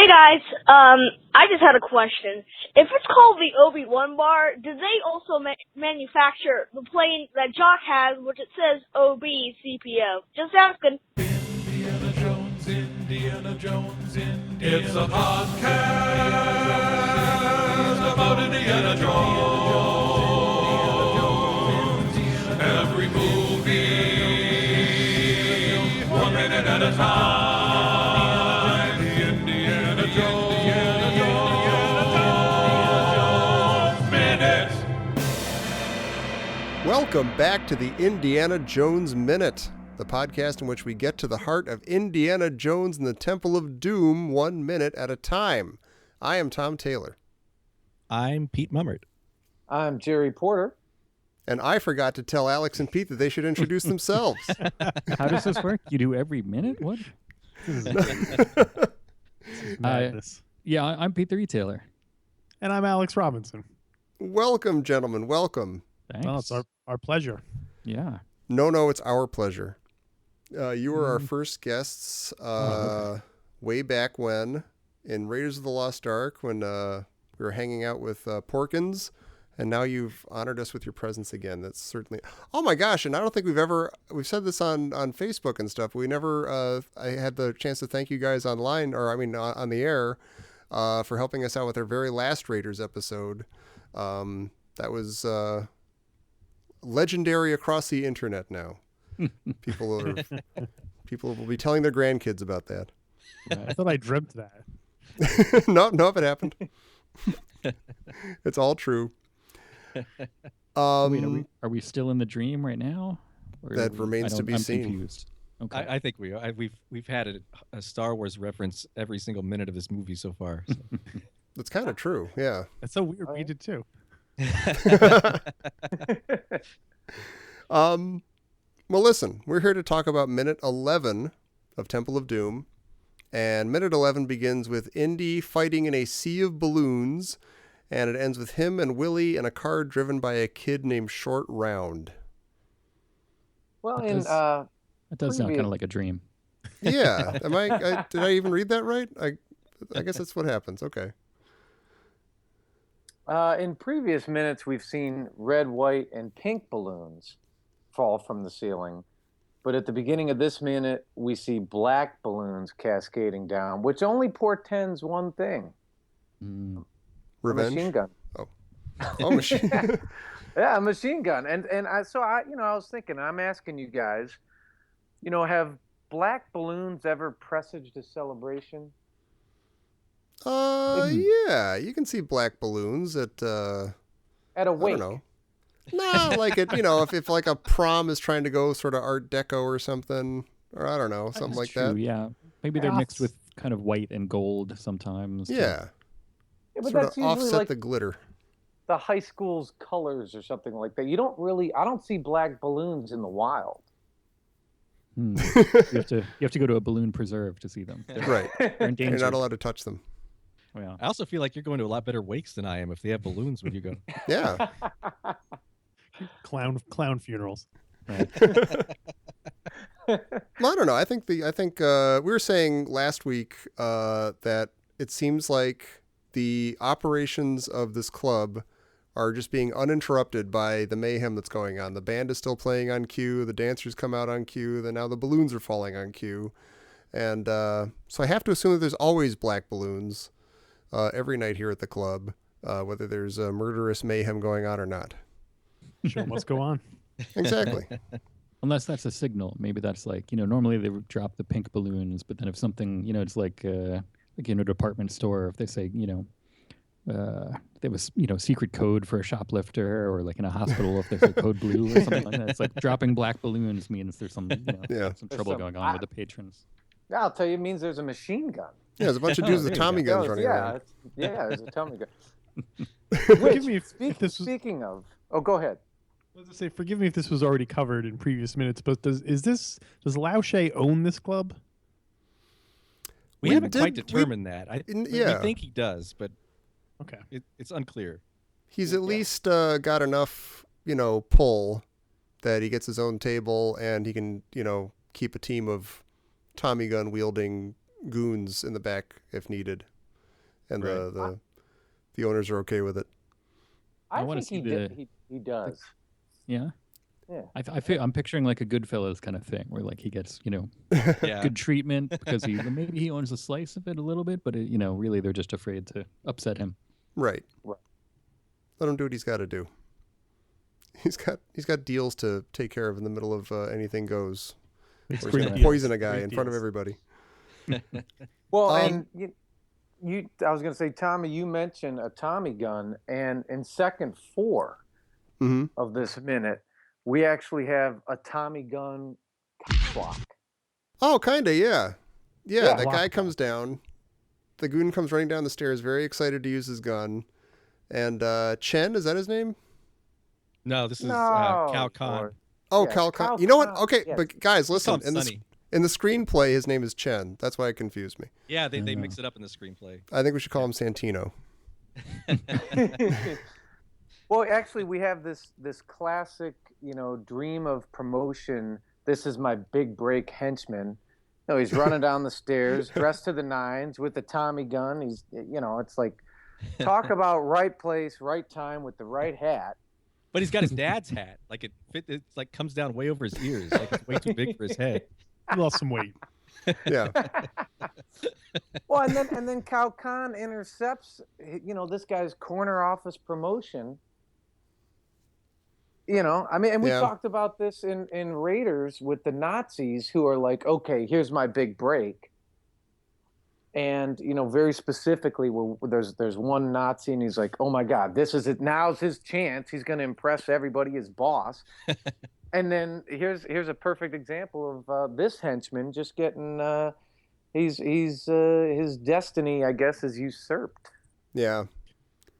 guys, I just had a question. If it's called the Obi-Wan bar, do they also manufacture the plane that Jock has, which it says OB-CPO? Just asking. Indiana Jones, Indiana Jones, Indiana. It's a podcast about Indiana Jones. Every movie, 1 minute at a time. Welcome back to the Indiana Jones Minute, the podcast in which we get to the heart of Indiana Jones and the Temple of Doom 1 minute at a time. I am Tom Taylor. I'm Pete Mummert. I'm Jerry Porter. And I forgot to tell Alex and Pete that they should introduce themselves. How does this work? You do every minute? What? This is madness. Yeah, I'm Pete the Retailer. And I'm Alex Robinson. Welcome, gentlemen. Welcome. Thanks. Oh, it's our pleasure. Yeah. No, it's our pleasure. You were our first guests way back when in Raiders of the Lost Ark when we were hanging out with Porkins, and now you've honored us with your presence again. That's certainly... Oh my gosh, and I don't think we've said this on Facebook and stuff. We never... I had the chance to thank you guys online, or I mean on the air, for helping us out with our very last Raiders episode. That was... legendary across the internet now. People will be telling their grandkids about that. I thought I dreamt that. No, it happened. It's all true. Wait, are we still in the dream right now? Or that remains to be seen. Confused. Okay. I think we are. We've had a Star Wars reference every single minute of this movie so far. So. That's kind of true. Yeah. That's so weird. We did too. Well, listen, we're here to talk about minute 11 of Temple of Doom, and minute 11 begins with Indy fighting in a sea of balloons, and it ends with him and Willie in a car driven by a kid named Short Round. Well, that does sound kind of like a dream. Yeah. Did I even read that right? I guess that's what happens. Okay. in previous minutes, we've seen red, white, and pink balloons fall from the ceiling. But at the beginning of this minute, we see black balloons cascading down, which only portends one thing. Revenge? A machine gun. Oh, machine. Yeah, a machine gun. And I was thinking, I'm asking you guys, have black balloons ever presaged a celebration? Yeah, you can see black balloons at a wake. I don't know. No, like if like a prom is trying to go sort of Art Deco or something, or I don't know, something like that. Yeah, maybe they're mixed with kind of white and gold sometimes. Yeah, but sort that's of offset like the glitter. The high school's colors or something like that. I don't see black balloons in the wild. You have to go to a balloon preserve to see them. Right. They're endangered. You're not allowed to touch them. Yeah. I also feel like you're going to a lot better wakes than I am if they have balloons when you go. Yeah. Clown funerals. Right. Well, I don't know. I think we were saying last week that it seems like the operations of this club are just being uninterrupted by the mayhem that's going on. The band is still playing on cue. The dancers come out on cue. Then now the balloons are falling on cue. And so I have to assume that there's always black balloons every night here at the club, whether there's a murderous mayhem going on or not. Sure, must go on. Exactly. Unless that's a signal. Maybe that's like, normally they would drop the pink balloons, but then if something, it's like a department store, if they say, there was, secret code for a shoplifter, or like in a hospital, if there's a code blue or something like that. It's like dropping black balloons means there's some, some trouble going on with the patrons. Yeah, I'll tell you, it means there's a machine gun. Yeah, there's a bunch of dudes with Tommy guns running around. There's a Tommy gun. Forgive me Speaking of, go ahead. I was going to say, forgive me if this was already covered in previous minutes, but does Lao Che own this club? We haven't quite determined that. We think he does, but okay, it's unclear. He's at least got enough, pull that he gets his own table and he can, keep a team of Tommy gun wielding goons in the back if needed. and Right. the owners are okay with it. I wanna think see he does. Yeah. Yeah. I'm picturing like a Goodfellas kind of thing where like he gets, Yeah. good treatment because maybe he owns a slice of it a little bit, but really they're just afraid to upset him. Right. Right. Let him do what he's got to do. He's got deals to take care of in the middle of anything goes. It's Or he's great going to deals. poison a guy Great in front of deals. everybody. Well, Um, and I was going to say, Tommy, you mentioned a Tommy gun, and in second 4 Mm-hmm. of this minute, we actually have a Tommy gun block. Oh, kind of, yeah. Yeah, that Block guy block. comes down. The goon comes running down the stairs, very excited to use his gun. And Chen, is that his name? No, this is No, Kao Kan. or- Oh, Yeah, Kao Kao Kan. You know what? Kan, Okay, yes. but guys, We call listen. him Sonny. In the screenplay, his name is Chen. That's why it confused me. Yeah, they mix it up in the screenplay. I think we should call him Santino. Well, actually, we have this classic, dream of promotion. This is my big break henchman. No, he's running down the stairs, dressed to the nines with the Tommy gun. He's, it's like, talk about right place, right time with the right hat. But he's got his dad's hat. Like it's like comes down way over his ears. Like it's way too big for his head. He lost some weight. Yeah. Well, and then Kao Kan intercepts, this guy's corner office promotion. And we Yeah. talked about this in Raiders with the Nazis who are like, okay, here's my big break. And, very specifically, there's one Nazi and he's like, oh my God, this is it. Now's his chance. He's going to impress everybody, his boss. And then here's a perfect example of this henchman just getting, his destiny, I guess, is usurped. Yeah.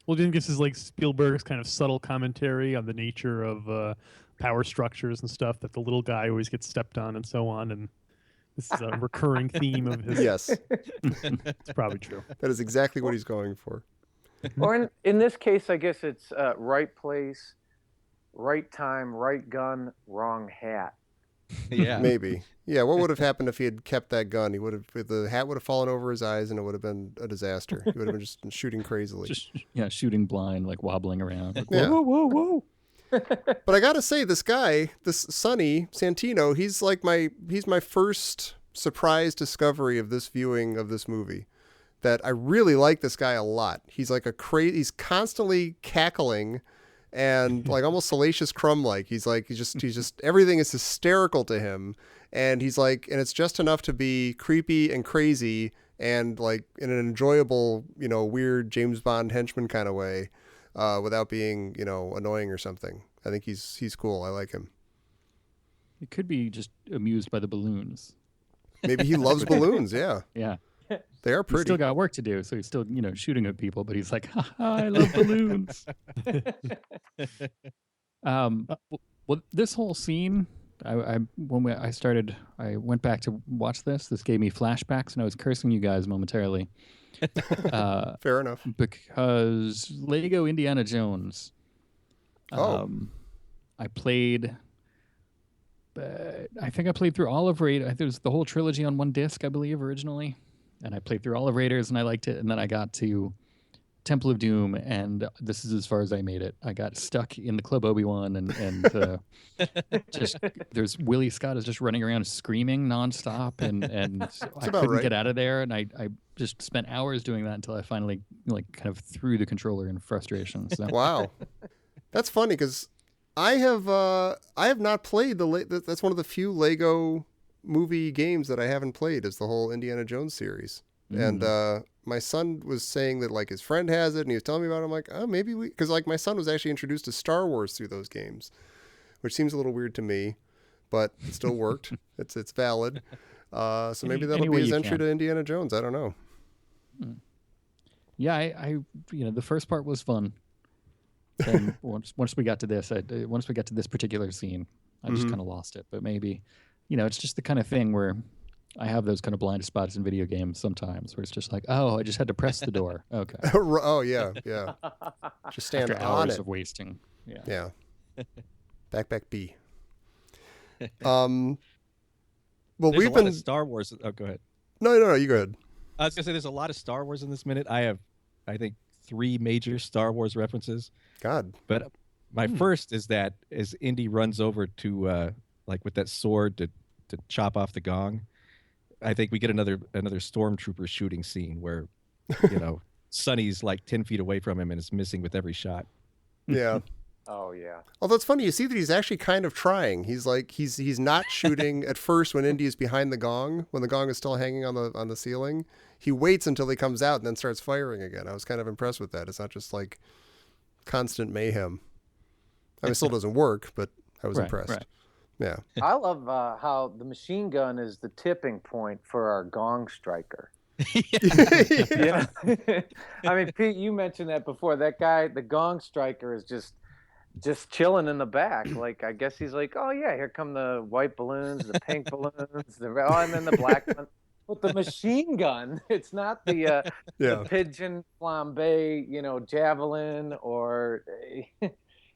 Well, do you think this is like Spielberg's kind of subtle commentary on the nature of power structures and stuff, that the little guy always gets stepped on and so on? And this is a recurring theme of his. Yes. It's probably true. That is exactly what he's going for. Or in this case, I guess it's right place, right time, right gun, wrong hat. Yeah. Maybe. Yeah, what would have happened if he had kept that gun? The hat would have fallen over his eyes and it would have been a disaster. He would have been just shooting crazily. Just shooting blind, like wobbling around. Like, Yeah. Whoa, whoa, whoa. But I gotta say, this guy, this Sonny Santino, he's my first surprise discovery of this viewing of this movie. That I really like this guy a lot. He's like he's constantly cackling and like almost Salacious Crumb like. He's just everything is hysterical to him. And he's like, and it's just enough to be creepy and crazy and like in an enjoyable, weird James Bond henchman kind of way, without being, annoying or something. I think he's cool. I like him. It could be just amused by the balloons. Maybe he loves balloons. Yeah, Yeah. they are He's pretty. still got work to do, so he's still, shooting at people, but he's like, ha, ha, I love balloons. Well, this whole scene, I went back to watch this. This gave me flashbacks, and I was cursing you guys momentarily. Fair enough. Because Lego Indiana Jones. I played. I think I played through all of Raiders. There was the whole trilogy on one disc, I believe, originally, and I played through all of Raiders, and I liked it. And then I got to Temple of Doom, and this is as far as I made it. I got stuck in the Club Obi-Wan, and just there's Willie Scott is just running around screaming nonstop, and I couldn't right. get out of there, and I just spent hours doing that until I finally kind of threw the controller in frustration. So Wow, that's funny because I have not played that's one of the few Lego movie games that I haven't played is the whole Indiana Jones series. And my son was saying that like his friend has it and he was telling me about it. I'm like, oh, maybe because like my son was actually introduced to Star Wars through those games, which seems a little weird to me, but it still worked. It's valid. So maybe that'll Any way be his you entry can. to Indiana Jones. I don't know. yeah, I the first part was fun. Then once we got to this, once we got to this particular scene, I just kind of lost it. But maybe, it's just the kind of thing where I have those kind of blind spots in video games sometimes, where it's just like, oh, I just had to press the door. Okay. Oh yeah, yeah. Just stand After on hours it. of wasting. Yeah. Yeah. Back B. Well, There's we've a lot been of Star Wars. Oh, go ahead. no. You go ahead. I was gonna say there's a lot of Star Wars in this minute. I have I think, 3 major Star Wars references. God. But my first is that as Indy runs over to like with that sword to chop off the gong, I think we get another stormtrooper shooting scene where, Sonny's like 10 feet away from him and is missing with every shot. Yeah. Oh yeah. Although it's funny, you see that he's actually kind of trying. He's like he's not shooting at first when Indy is behind the gong, when the gong is still hanging on the ceiling. He waits until he comes out and then starts firing again. I was kind of impressed with that. It's not just like constant mayhem. I mean, it still doesn't work, but I was impressed. Right. Yeah. I love how the machine gun is the tipping point for our gong striker. Yeah. I mean, Pete, you mentioned that before. That guy, the gong striker, is just chilling in the back. Like, I guess he's like, oh yeah, here come the white balloons, the pink balloons, and then the black one. With the machine gun, it's not the pigeon flambe, javelin, or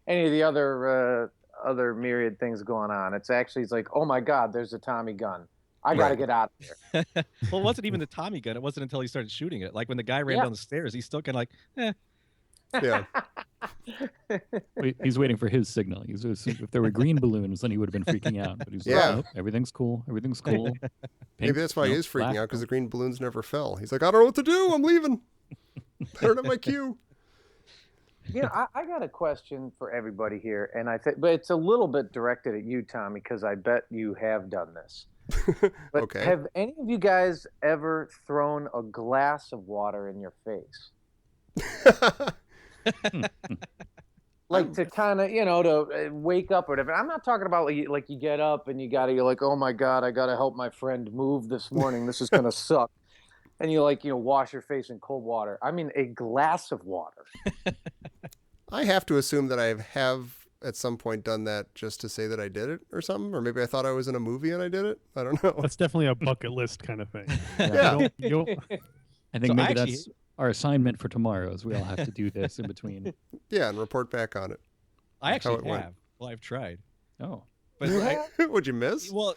any of the other myriad things going on. It's like, oh my God, there's a Tommy gun. I got to get out of here. Well, it wasn't even the Tommy gun. It wasn't until he started shooting it. Like when the guy ran down the stairs, he's still kind of like, eh. Yeah. He's waiting for his signal. If there were green balloons, then he would have been freaking out. But he's like, oh, everything's cool. Everything's cool. Pink, maybe that's why he is freaking out, because the green balloons never fell. He's like, I don't know what to do. I'm leaving. I don't have my cue. I got a question for everybody here, and but it's a little bit directed at you, Tommy, because I bet you have done this. But okay. Have any of you guys ever thrown a glass of water in your face? Like to kind of, to wake up or whatever. I'm not talking about like you get up and you're like, oh my God, I got to help my friend move this morning. This is going to suck. And you wash your face in cold water. I mean, a glass of water. I have to assume that I have at some point done that just to say that I did it or something. Or maybe I thought I was in a movie and I did it. I don't know. That's definitely a bucket list kind of thing. Yeah. I think maybe that's our assignment for tomorrow, is we all have to do this in between. Yeah, and report back on it. I actually have. Well, I've tried. Oh. But what'd you miss? Well,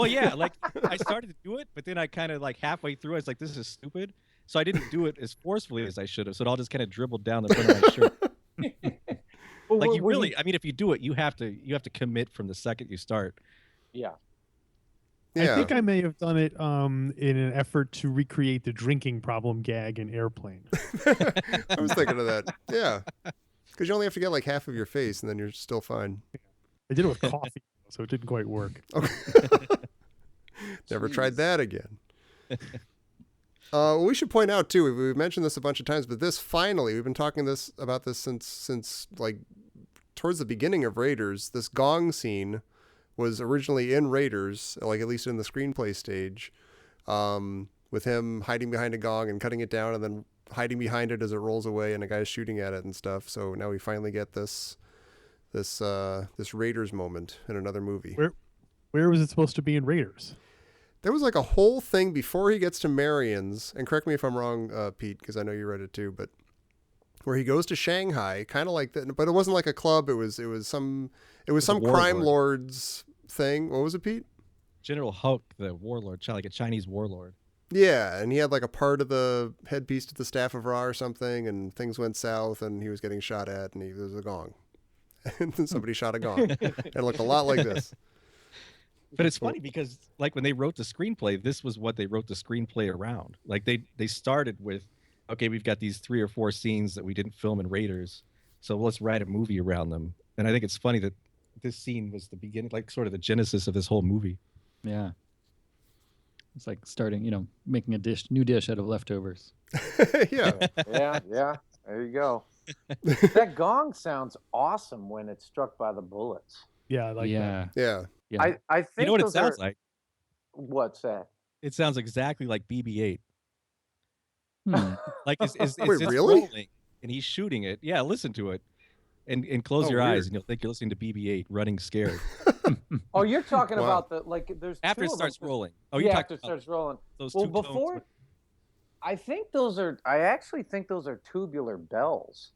yeah, like I started to do it, but then I kind of like halfway through, I was like, this is stupid. So I didn't do it as forcefully as I should have. So it all just kind of dribbled down the front of my shirt. Like I mean, if you do it, you have to commit from the second you start. Yeah. I think I may have done it in an effort to recreate the drinking problem gag in Airplane. I was thinking of that. Yeah. Because you only have to get like half of your face and then you're still fine. I did it with coffee, so it didn't quite work. Okay. Never tried that again. We should point out too, we've mentioned this a bunch of times, but this finally, we've been talking about this since like towards the beginning of Raiders. This gong scene was originally in Raiders, like at least in the screenplay stage, with him hiding behind a gong and cutting it down and then hiding behind it as it rolls away and a guy's shooting at it and stuff. So now we finally get this Raiders moment in another movie. Where was it supposed to be in Raiders? There was like a whole thing before he gets to Marion's, and correct me if I'm wrong, Pete, because I know you read it too, but where he goes to Shanghai, kind of like that, but it wasn't like a club. It was some crime lord's thing. What was it, Pete? General Hulk, the warlord, like a Chinese warlord. Yeah, and he had like a part of the headpiece to the Staff of Ra or something, and things went south, and he was getting shot at, and there was a gong, and then somebody shot a gong. It looked a lot like this. But it's funny because, like, when they wrote the screenplay, this was what they wrote the screenplay around. Like, they started with, okay, we've got these 3 or 4 scenes that we didn't film in Raiders, so let's write a movie around them. And I think it's funny that this scene was the beginning, like, sort of the genesis of this whole movie. Yeah. It's like starting, making a new dish out of leftovers. Yeah. Yeah. There you go. That gong sounds awesome when it's struck by the bullets. Yeah, I like that. Yeah. Yeah. I think you know what it sounds like? What's that? It sounds exactly like BB-8. Like it's Wait, just really? rolling and he's shooting it. Yeah, listen to it, and close your eyes and you'll think you're listening to BB-8 running scared. Oh, you're talking about there's after two it of starts them. rolling. Oh, yeah, after it starts rolling. Those well, two before tones. I actually think those are tubular bells.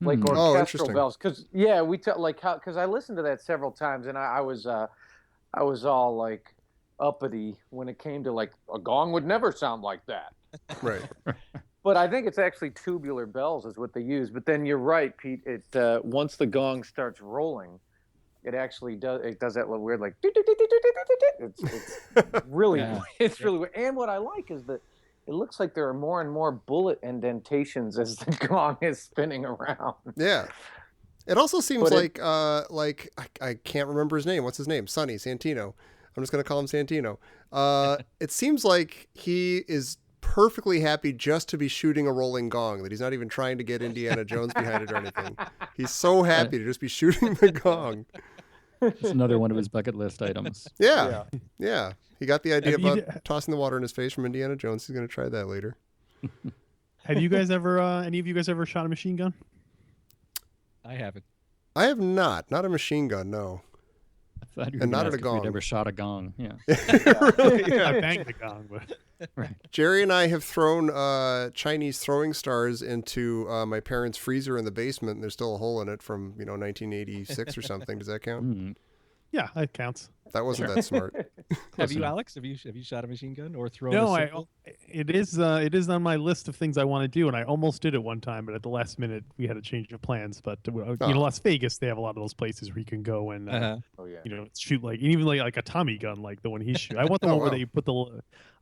Like orchestral interesting. bells, because because I listened to that several times, and I was all like uppity when it came to like a gong would never sound like that. Right. But I think it's actually tubular bells is what they use. But then you're right, Pete. It once the gong starts rolling, it actually does. It does that little weird like. It's really it's really weird. And what I like is that it looks like there are more and more bullet indentations as the gong is spinning around. Yeah. It also seems like I can't remember his name. What's his name? Sonny Santino. I'm just gonna call him Santino. It seems like he is perfectly happy just to be shooting a rolling gong, that he's not even trying to get Indiana Jones behind it or anything. He's so happy to just be shooting the gong. It's another one of his bucket list items. Yeah. He got the idea about tossing the water in his face from Indiana Jones. He's going to try that later. Have you guys ever, any of you guys ever shot a machine gun? I haven't. I have not. Not a machine gun, no. And not at a gong. Never shot a gong. Yeah. Really? I banged the gong, but Right. Jerry and I have thrown Chinese throwing stars into my parents' freezer in the basement, and there's still a hole in it from 1986 or something. Does that count? yeah, that counts. That wasn't that smart. Have you, Alex? Have you shot a machine gun or thrown? No, it is on my list of things I want to do, and I almost did it one time, but at the last minute we had a change of plans. But Las Vegas, they have a lot of those places where you can go and shoot even like a Tommy gun, like the one he's shooting. I want the one where they put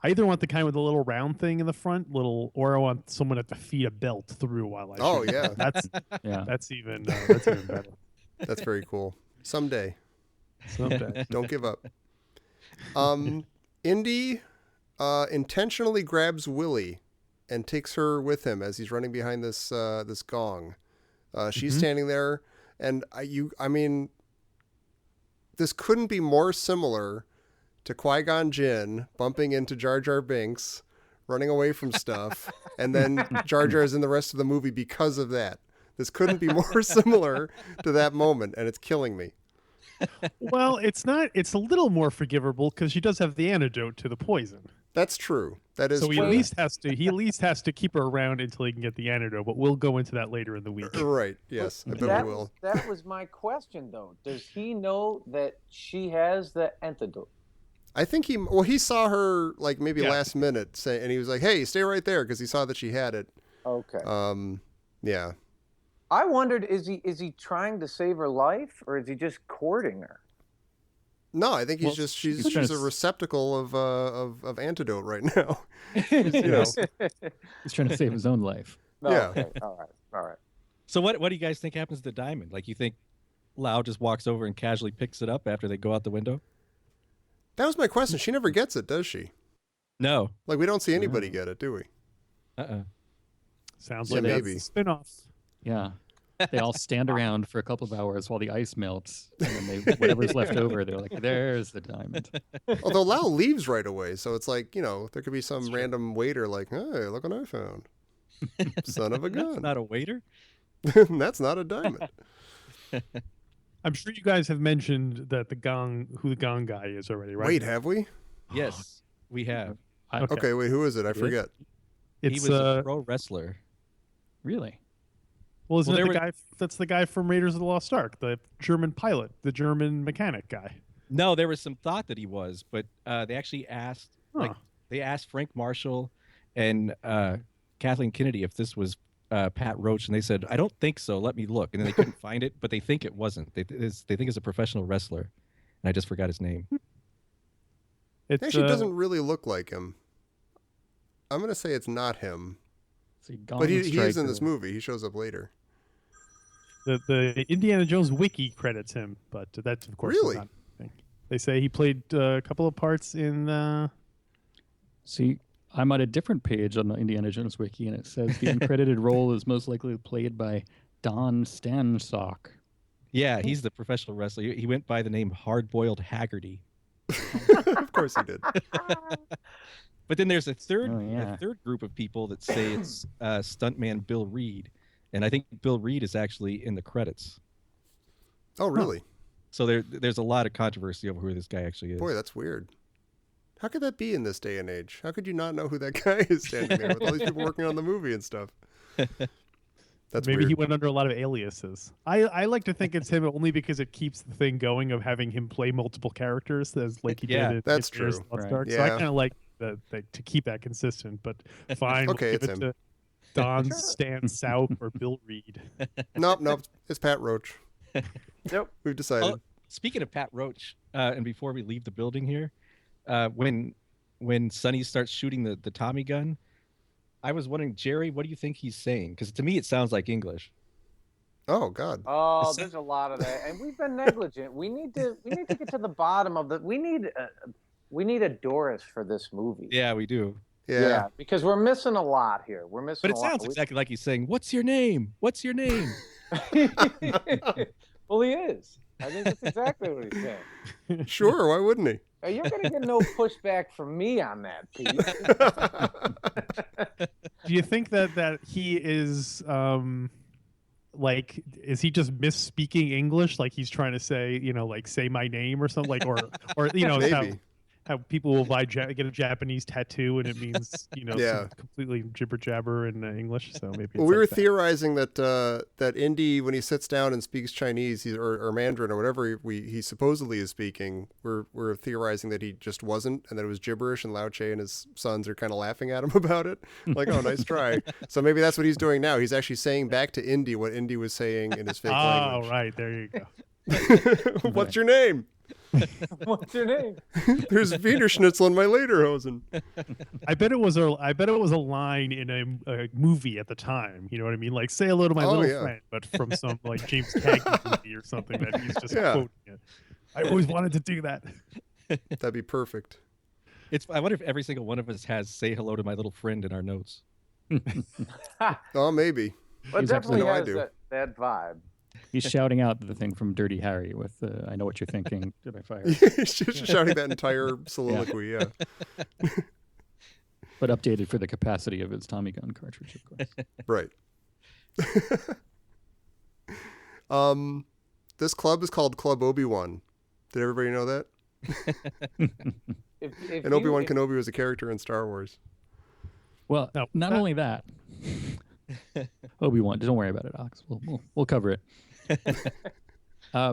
I either want the kind with the little round thing in the front, or I want someone to feed a belt through while I shoot. Oh yeah, that's even better. That's very cool. Someday. Don't give up. Indy intentionally grabs Willie and takes her with him as he's running behind this gong. She's standing there, and I mean, this couldn't be more similar to Qui-Gon Jinn bumping into Jar Jar Binks, running away from stuff, and then Jar Jar's in the rest of the movie because of that. This couldn't be more similar to that moment, and it's killing me. Well, it's not. It's a little more forgivable because she does have the antidote to the poison. That's true. That is. So true. he at least has to keep her around until he can get the antidote. But we'll go into that later in the week. Right. Yes. I bet we will. That was my question, though. Does he know that she has the antidote? I think he saw her like maybe last minute say, and he was like, "Hey, stay right there," because he saw that she had it. Okay. Yeah. I wondered, is he trying to save her life, or is he just courting her? No, I think she's a receptacle of antidote right now. He's trying to save his own life. Oh, yeah. Okay. All right. So what do you guys think happens to the diamond? Like, you think Lau just walks over and casually picks it up after they go out the window? That was my question. She never gets it, does she? No. Like, we don't see anybody get it, do we? Sounds like maybe a spin-off. Yeah. They all stand around for a couple of hours while the ice melts, and then whatever's left over, they're like, "There's the diamond." Although Lau leaves right away, so it's like, there could be some random waiter like, "Hey, look what I found! Son of a gun!" That's not a waiter. That's not a diamond. I'm sure you guys have mentioned that who the gong guy is already, right? Wait, have we? Yes, we have. Okay, wait, who is it? I forget. He was a pro wrestler. Really? Well, isn't it the guy? That's the guy from Raiders of the Lost Ark, the German pilot, the German mechanic guy. No, there was some thought that he was, but they actually asked, Frank Marshall and Kathleen Kennedy if this was Pat Roach, and they said, "I don't think so. Let me look." And then they couldn't find it, but they think it wasn't. They think it's a professional wrestler, and I just forgot his name. It actually doesn't really look like him. I'm going to say it's not him. But he is in this movie. He shows up later. The Indiana Jones wiki credits him, but that's of course really. Not they say he played a couple of parts in. See, I'm on a different page on the Indiana Jones wiki, and it says the uncredited role is most likely played by Don Stansock. Yeah, he's the professional wrestler. He went by the name Hard-Boiled Haggerty. Of course he did. But then there's a third group of people that say it's stuntman Bill Reed, and I think Bill Reed is actually in the credits. Oh, really? So there's a lot of controversy over who this guy actually is. Boy, that's weird. How could that be in this day and age? How could you not know who that guy is standing there with all these people working on the movie and stuff? That's maybe weird. He went under a lot of aliases. I like to think it's him only because it keeps the thing going of having him play multiple characters, as like he did. That's true. Right. So I kind of like to keep that consistent. But fine. Okay, it's him. Don Stan South or Bill Reed. Nope. It's Pat Roach. Nope. We've decided. Oh, speaking of Pat Roach, and before we leave the building here, when Sonny starts shooting the Tommy gun, I was wondering, Jerry, what do you think he's saying? Because to me, it sounds like English. Oh God. Oh, there's a lot of that, and we've been negligent. We need to get to the bottom of the. We need a Doris for this movie. Yeah, we do. Yeah. Because we're missing a lot here. But it sounds exactly like he's saying, "What's your name? What's your name?" Well, he is. I think that's exactly what he's saying. Sure. Why wouldn't he? You're going to get no pushback from me on that, Pete. Do you think that he is like, is he just misspeaking English? Like he's trying to say, like say my name or something, like, or Maybe. how people will get a Japanese tattoo and it means some completely jibber jabber in English. So maybe. Well, we were theorizing that Indy, when he sits down and speaks Chinese or Mandarin or whatever he supposedly is speaking, we're theorizing that he just wasn't, and that it was gibberish, and Lao Che and his sons are kind of laughing at him about it. Like, oh, nice try. So maybe that's what he's doing now. He's actually saying back to Indy what Indy was saying in his fake language. Oh, right. There you go. What's your name? What's your name? There's Wiener Schnitzel in my lederhosen. I bet it was a line in a movie at the time. You know what I mean? Like, say hello to my little friend, but from some like James Cagney movie or something that he's just quoting it. I always wanted to do that. That'd be perfect. I wonder if every single one of us has "say hello to my little friend" in our notes. Oh, maybe. Well, it definitely has that vibe. He's shouting out the thing from Dirty Harry with "I know what you're thinking." Did I fire? He's just shouting that entire soliloquy. Yeah. But updated for the capacity of his Tommy gun cartridge, of course. Right. This club is called Club Obi-Wan. Did everybody know that? And Obi-Wan Kenobi was a character in Star Wars. Well, not only that. Obi-Wan, don't worry about it, Ox. We'll cover it.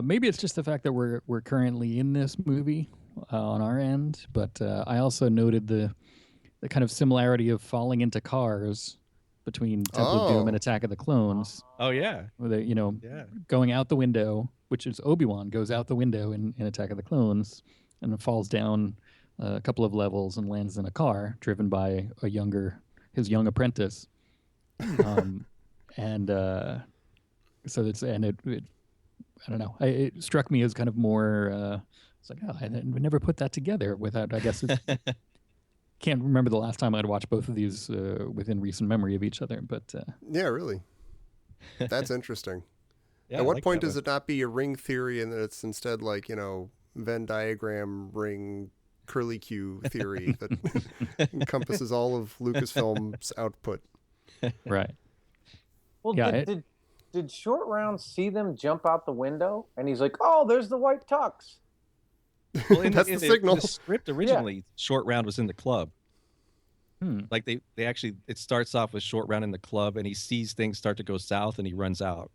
Maybe it's just the fact that we're currently in this movie on our end, but I also noted the kind of similarity of falling into cars between Temple of Doom and Attack of the Clones. Oh yeah, where they going out the window, which is Obi-Wan goes out the window in Attack of the Clones and falls down a couple of levels and lands in a car driven by his young apprentice. So it's I don't know. It struck me as kind of more. It's like, I never put that together without. I guess can't remember the last time I'd watched both of these within recent memory of each other. But yeah, really, that's interesting. Yeah, At what point does it not be a ring theory and that it's instead like Venn diagram ring curly Q theory that encompasses all of Lucasfilm's output? Right. Well, yeah, did Short Round see them jump out the window? And he's like, "Oh, there's the white tux." Well, that's the signal. In the script originally, Short Round was in the club. Like they actually, it starts off with Short Round in the club, and he sees things start to go south, and he runs out.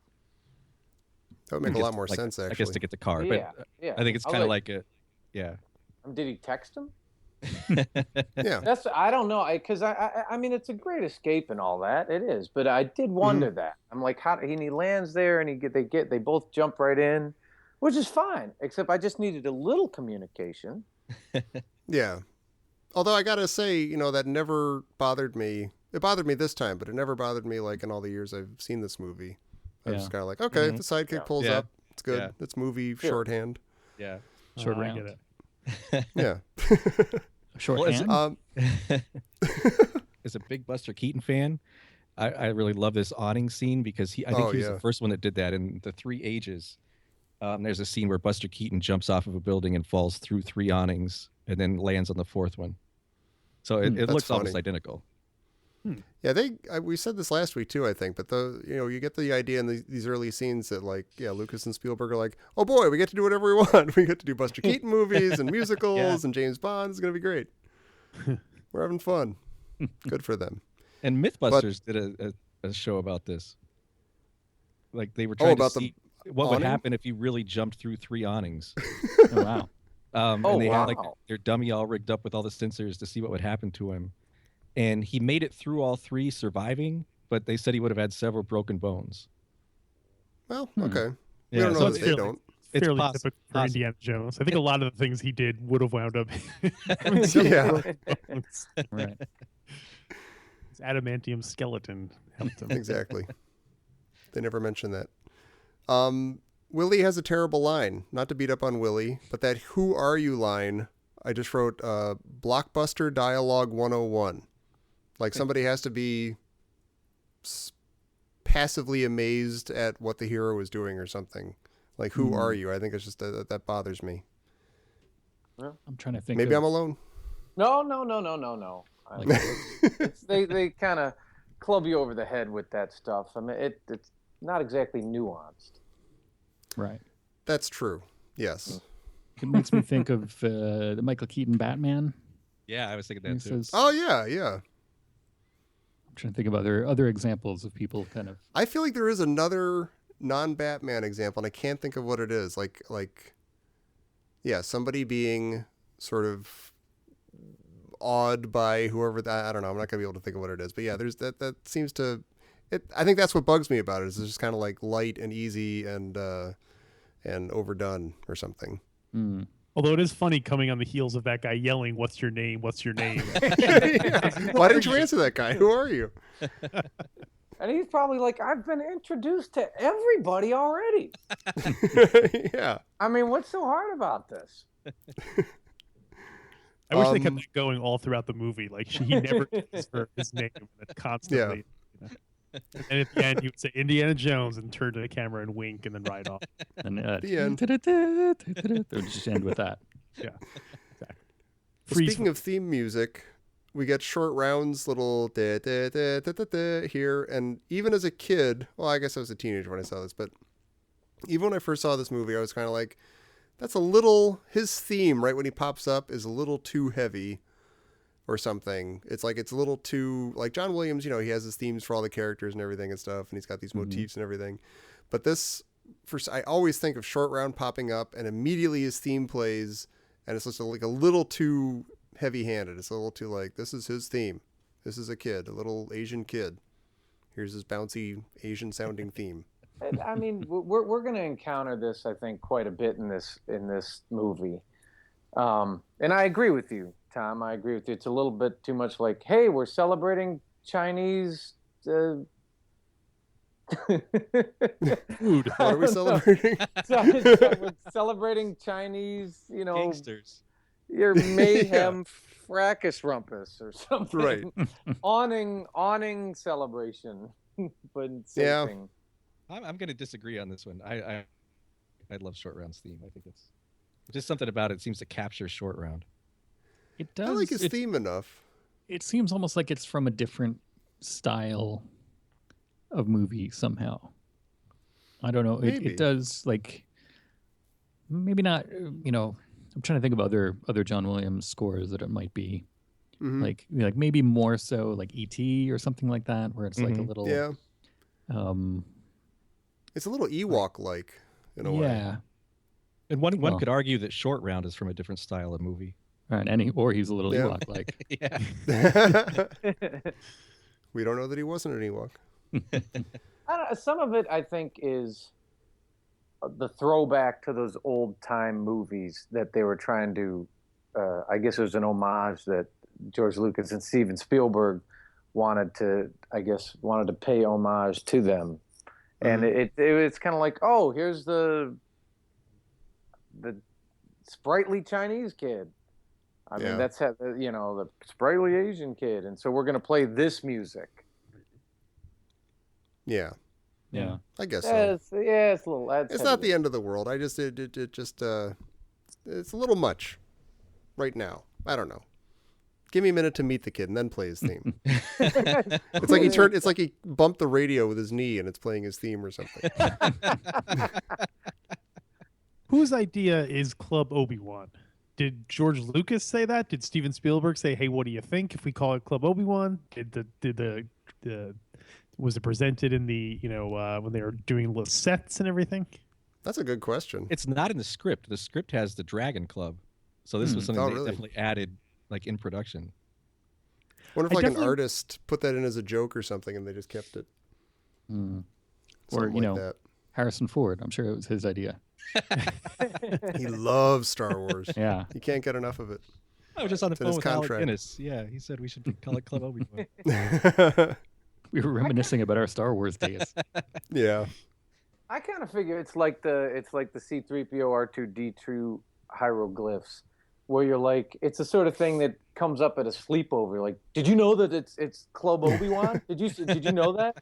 That would make a lot more sense, actually. I guess to get the car, but I think it's kind of like a, yeah. Did he text him? Yeah, I don't know, because I mean it's a great escape and all that, it is, but I did wonder that. I'm like, how? And he lands there, and they both jump right in, which is fine. Except I just needed a little communication. Yeah, although I gotta say, that never bothered me. It bothered me this time, but it never bothered me like in all the years I've seen this movie. I was just kind of like, okay, if the sidekick pulls up, it's good. Yeah. It's movie shorthand. Yeah, short round. I get it. Yeah. Shorthand. As a big Buster Keaton fan, I really love this awning scene because I think he was the first one that did that in the Three Ages. There's a scene where Buster Keaton jumps off of a building and falls through 3 awnings and then lands on the 4th one. So it looks almost identical. Yeah, we said this last week too, I think, but you get the idea in these early scenes that Lucas and Spielberg are like, oh boy, we get to do whatever we want. We get to do Buster Keaton movies and musicals and James Bond. It's going to be great. We're having fun. Good for them. And Mythbusters did a show about this. Like they were trying to see what would happen if you really jumped through 3 awnings. Oh, wow. And they had their dummy all rigged up with all the sensors to see what would happen to him. And he made it through all 3 surviving, but they said he would have had several broken bones. Well, okay. We Yeah, don't know so that it's they don't. It's fairly possible. typical for Indiana Jones. I think a lot of the things he did would have wound up. Yeah. Right. His adamantium skeleton helped him. Exactly. They never mention that. Willie has a terrible line. Not to beat up on Willie, but that "Who are you" line, I just wrote Blockbuster Dialogue 101. Like somebody has to be passively amazed at what the hero is doing or something. Like, who are you? I think it's just that bothers me. I'm trying to think. Maybe I'm alone. No. They kind of club you over the head with that stuff. I mean, it's not exactly nuanced. Right. That's true. Yes. It makes me think of the Michael Keaton Batman. Yeah, I was thinking He that too. says- Oh, yeah. I'm trying to think of other examples of people kind of. I feel like there is another non-Batman example, and I can't think of what it is. Somebody being sort of awed by whoever that. I don't know. I'm not gonna be able to think of what it is, but yeah, there's that. That seems to. I think that's what bugs me about it. Is it's just kind of like light and easy and overdone or something. Mm. Although it is funny coming on the heels of that guy yelling, "What's your name? What's your name?" Yeah. Why didn't you answer that guy? Who are you? And he's probably like, I've been introduced to everybody already. Yeah. I mean, what's so hard about this? I wish they kept that going all throughout the movie. Like he never gives her his name constantly. You know? And at the end, he would say Indiana Jones and turn to the camera and wink and then ride off. And The end. It would just end with that. Yeah, exactly. Well, speaking of theme music, we get Short Round's little da, da, da, da, da, da here. And even as a kid, well, I guess I was a teenager when I saw this, but even when I first saw this movie, I was kind of like, that's a little, his theme, right when he pops up, is a little too heavy or something. It's like, it's a little too, like John Williams, you know, he has his themes for all the characters and everything and stuff, and he's got these motifs and everything. But this, I always think of Short Round popping up, and immediately his theme plays, and it's just like a little too heavy-handed. It's a little too like, this is his theme. This is a kid, a little Asian kid. Here's his bouncy Asian-sounding theme. I mean, we're going to encounter this, I think, quite a bit in this movie. And I agree with you, Tom. I agree with you. It's a little bit too much like, hey, we're celebrating Chinese Food. What are we celebrating? we're celebrating Chinese, you know, Gangsters. your mayhem fracas rumpus or something. Right. awning celebration. But same thing. I'm going to disagree on this one. I love Short Round's theme. I think it's just something about it seems to capture Short Round. It does. I like his theme enough. It seems almost like it's from a different style of movie somehow. I don't know. It does, like, maybe not, you know, I'm trying to think of other John Williams scores that it might be. Mm-hmm. Like maybe more so like E.T. or something like that, where it's like a little it's a little Ewok-like in a way. Yeah. And one could argue that Short Round is from a different style of movie. Right, or he's a little Ewok like. Yeah. We don't know that he wasn't an Ewok. I don't know, some of it, I think, is the throwback to those old-time movies that they were trying to, I guess it was an homage that George Lucas and Steven Spielberg wanted to pay homage to them. And it's kind of like, oh, here's the sprightly Chinese kid. I mean, that's how, you know, the sprightly Asian kid. And so we're going to play this music. Yeah. Yeah. I guess so. It's a little. It's not the end of the world. I just, it just, it's a little much right now. I don't know. Give me a minute to meet the kid and then play his theme. It's like he bumped the radio with his knee and it's playing his theme or something. Whose idea is Club Obi-Wan? Did George Lucas say that? Did Steven Spielberg say, "Hey, what do you think if we call it Club Obi-Wan"? Was it presented in the, you know, when they were doing little sets and everything? That's a good question. It's not in the script. The script has the Dragon Club. So this was something they definitely added like in production. Wonder if I like an definitely- artist put that in as a joke or something, and they just kept it. Or Something like that. Harrison Ford. I'm sure it was his idea. He loves Star Wars. Yeah. He can't get enough of it. I was just on the It's in phone his with Alec contract. Guinness. Yeah, he said we should call it Club Obi-Wan. We were reminiscing about our Star Wars days. Yeah. I kind of figure it's like the C-3PO R2D2 hieroglyphs, where you're like, it's the sort of thing that comes up at a sleepover. Like, did you know that it's Club Obi-Wan? Did you know that?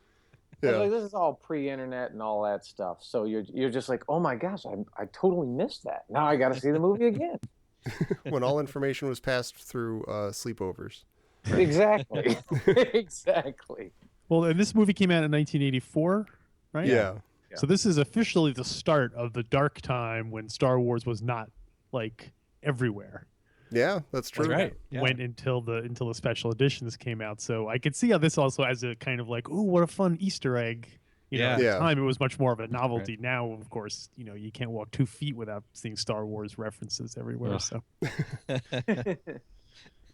Yeah. Like, this is all pre-internet and all that stuff. So you're just like, oh my gosh, I totally missed that. Now I got to see the movie again. When all information was passed through sleepovers. Exactly. Exactly. Well, and this movie came out in 1984, right? Yeah. So this is officially the start of the dark time when Star Wars was not like everywhere. Yeah, that's true. That's right. Yeah. Went until the special editions came out. So I could see how this also as a kind of like, oh, what a fun Easter egg. You know, Yeah. at the Yeah. time it was much more of a novelty. Now, of course, you know, you can't walk 2 feet without seeing Star Wars references everywhere. Ugh. So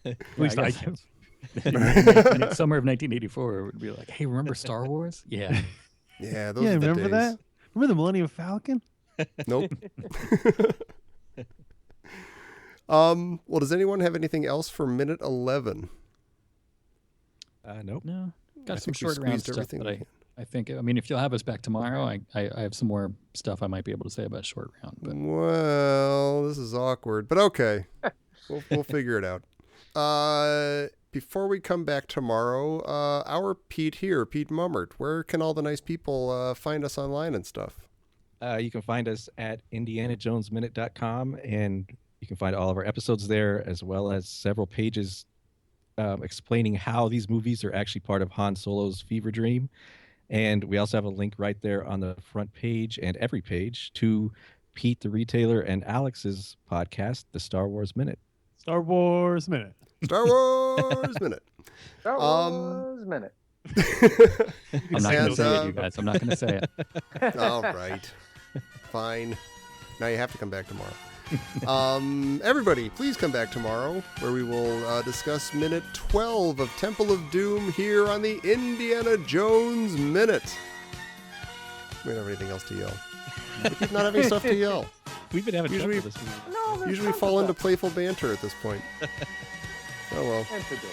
At least I can. Summer of 1984 would be like, hey, remember Star Wars? Yeah. Yeah, those Yeah, are the remember days. that? Remember the Millennium Falcon? Nope. Well, does anyone have anything else for minute 11? Nope. No. I Got some think we short round squeezed stuff everything that we I think, I mean, if you'll have us back tomorrow, I have some more stuff I might be able to say about short round. But Well, this is awkward, but okay. We'll figure it out. Before we come back tomorrow, our Pete here, Pete Mummert, where can all the nice people find us online and stuff? You can find us at indianajonesminute.com, and you can find all of our episodes there, as well as several pages explaining how these movies are actually part of Han Solo's fever dream. And we also have a link right there on the front page and every page to Pete the Retailer and Alex's podcast, The Star Wars Minute. Star Wars Minute. Star Wars Minute. Star Wars Minute. I'm not going And, to say it, you guys. I'm not going to say it. All right. Fine. Now you have to come back tomorrow. Everybody, please come back tomorrow where we will discuss minute 12 of Temple of Doom here on the Indiana Jones Minute. We don't have anything else to yell. We keep not having stuff to yell. We've been having Usually- trouble this week. No, there's Usually tons fall of into stuff. playful banter at this point. Oh well. And to do.